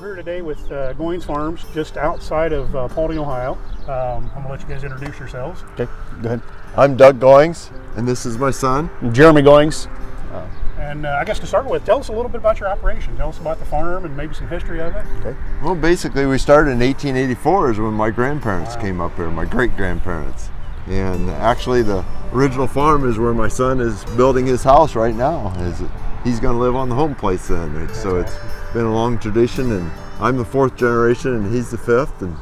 here today with Goyings Farms, just outside of Paulding, Ohio. I'm going to let you guys introduce yourselves. Okay, go ahead. I'm Doug Goyings, and this is my son. Jeremy Goyings. And I guess to start with, tell us a little bit about your operation. Tell us about the farm and maybe some history of it. Okay. Well, basically, we started in 1884 is when my grandparents came up here, my great-grandparents. And actually, the original farm is where my son is building his house right now. He's going to live on the home place then. So it's been a long tradition, and I'm the fourth generation, and he's the fifth. And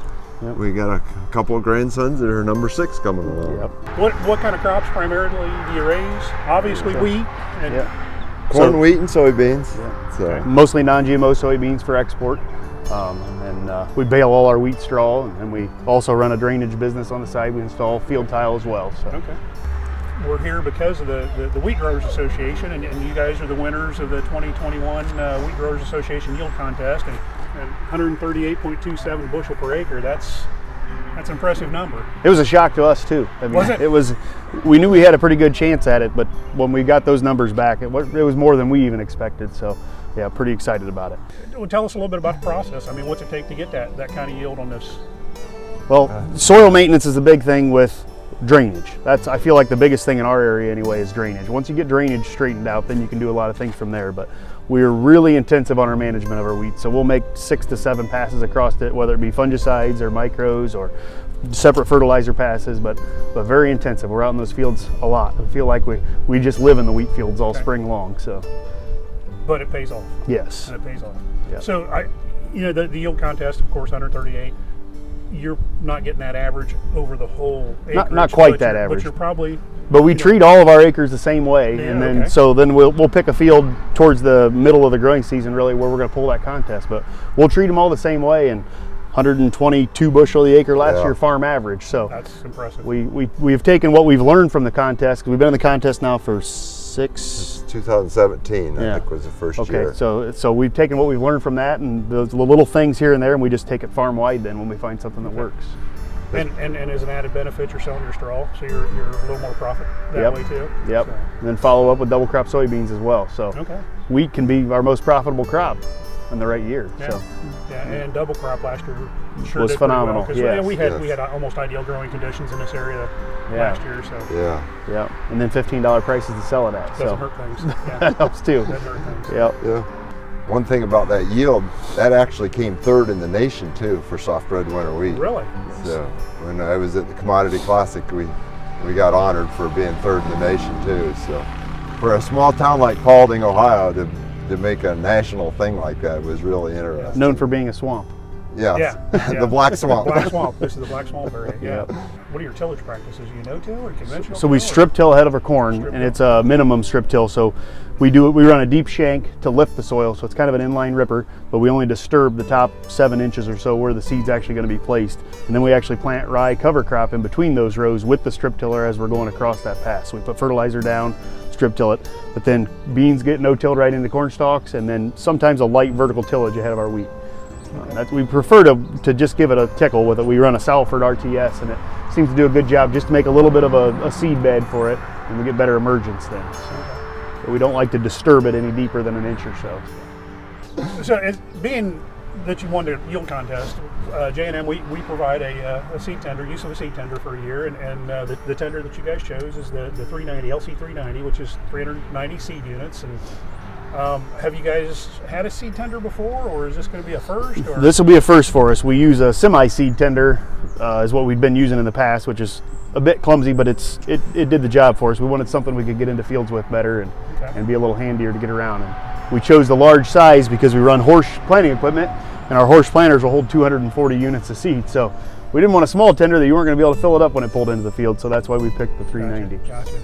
we got a couple of grandsons that are number 6 coming along. Yep. What kind of crops primarily do you raise? Obviously wheat. And Corn, wheat, and soybeans. Yeah. So. Mostly non-GMO soybeans for export. And we bale all our wheat straw, and we also run a drainage business on the side. We install field tile as well. So. Okay. We're here because of the Wheat Growers Association, and you guys are the winners of the 2021 Wheat Growers Association Yield Contest, and 138.27 bushel per acre. That's an impressive number. It was a shock to us too. I mean, was it? We knew we had a pretty good chance at it, but when we got those numbers back, it was more than we even expected. So, yeah, pretty excited about it. Well, tell us a little bit about the process. I mean, what's it take to get that kind of yield on this? Well, soil maintenance is a big thing with drainage. I feel like the biggest thing in our area anyway is drainage. Once you get drainage straightened out, then you can do a lot of things from there. But we're really intensive on our management of our wheat. So we'll make 6 to 7 passes across it, whether it be fungicides or micros or separate fertilizer passes, but very intensive. We're out in those fields a lot. I feel like we just live in the wheat fields all spring long. So, but it pays off. Yes. And it pays off. Yeah. So the yield contest, of course, 138. You're not getting that average over the whole acreage. Not quite that average. But you're probably. But we treat all of our acres the same way, and then so we'll pick a field towards the middle of the growing season, really, where we're going to pull that contest. But we'll treat them all the same way, and 122 bushel the acre last year farm average. So that's impressive. We've taken what we've learned from the contest, because we've been in the contest now for 2017, I think, was the first year. Okay, so we've taken what we've learned from that and those little things here and there, and we just take it farm wide then when we find something that works. And as an added benefit, you're selling your straw, so you're a little more profit that way too. Yep. So. And then follow up with double crop soybeans as well. So wheat can be our most profitable crop in the right year. Yeah. So. Yeah, and double crop last year was phenomenal. Well, we had almost ideal growing conditions in this area last year. So yeah. And then $15 prices to sell it at. Doesn't hurt things. Yeah. That helps too. Doesn't hurt things. Yeah. One thing about that yield, that actually came 3rd in the nation too for soft red winter wheat. Really? So when I was at the Commodity Classic, we got honored for being 3rd in the nation too. So for a small town like Paulding, Ohio, to make a national thing like that was really interesting. Known for being a swamp. Yeah. The Black Swamp. Black Swamp. This is the Black Swamp area. Yeah. What are your tillage practices? You no-till or conventional? So we strip till ahead of our corn, and it's a minimum strip till. So we run a deep shank to lift the soil, so it's kind of an inline ripper, but we only disturb the top 7 inches or so where the seed's actually going to be placed. And then we actually plant rye cover crop in between those rows with the strip tiller as we're going across that pass. So we put fertilizer down, strip till it, but then beans get no-tilled right into corn stalks, and then sometimes a light vertical tillage ahead of our wheat. We prefer to just give it a tickle with it. We run a Salford RTS, and it seems to do a good job just to make a little bit of a seed bed for it, and we get better emergence then. But we don't like to disturb it any deeper than an inch or so. So being that you won the yield contest, J&M, we provide a seed tender, use of a seed tender for a year, and the tender that you guys chose is the 390, LC 390, which is 390 seed units. And have you guys had a seed tender before, or is this going to be a first? Or? This will be a first for us. We use a semi-seed tender is what we've been using in the past, which is a bit clumsy, but it did the job for us. We wanted something we could get into fields with better and be a little handier to get around. And we chose the large size because we run horse planting equipment, and our horse planters will hold 240 units of seed. So we didn't want a small tender that you weren't going to be able to fill it up when it pulled into the field. So that's why we picked the 390. Gotcha.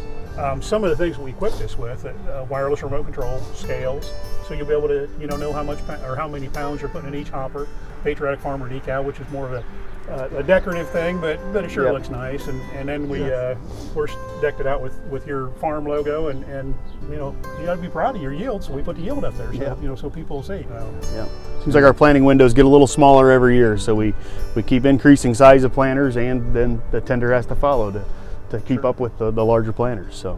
Some of the things we equip this with, wireless remote control, scales, so you'll be able to know how much or how many pounds you're putting in each hopper. Patriotic Farmer decal, which is more of a decorative thing, but it sure looks nice. And then we first decked it out with your farm logo, and you got to be proud of your yield, so we put the yield up there, so so people see. Seems like our planting windows get a little smaller every year, so we keep increasing size of planters, and then the tender has to follow to keep up with the larger planters. So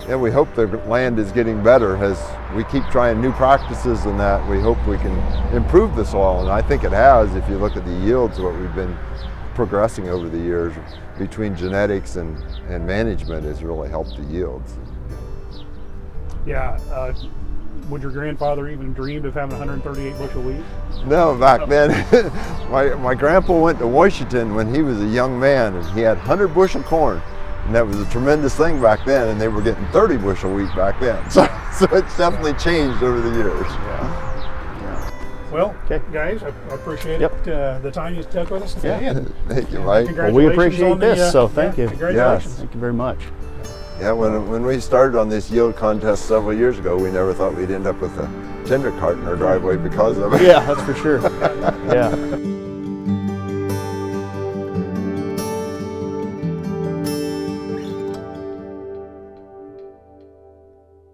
and we hope the land is getting better as we keep trying new practices and that. We hope we can improve the soil, and I think it has. If you look at the yields, what we've been progressing over the years between genetics and management has really helped the yields. Yeah. Would your grandfather even dreamed of having 138 bushel wheat? No, back then, my grandpa went to Washington when he was a young man, and he had 100 bushel corn, and that was a tremendous thing back then, and they were getting 30 bushel wheat back then. So it's definitely changed over the years. Well, guys, I appreciate it, the time you took with us today. And thank you, Mike. Well, we appreciate this, so thank you. Congratulations. Yes. Thank you very much. Yeah, when we started on this yield contest several years ago, we never thought we'd end up with a tender cart in our driveway because of it. Yeah, that's for sure. Yeah.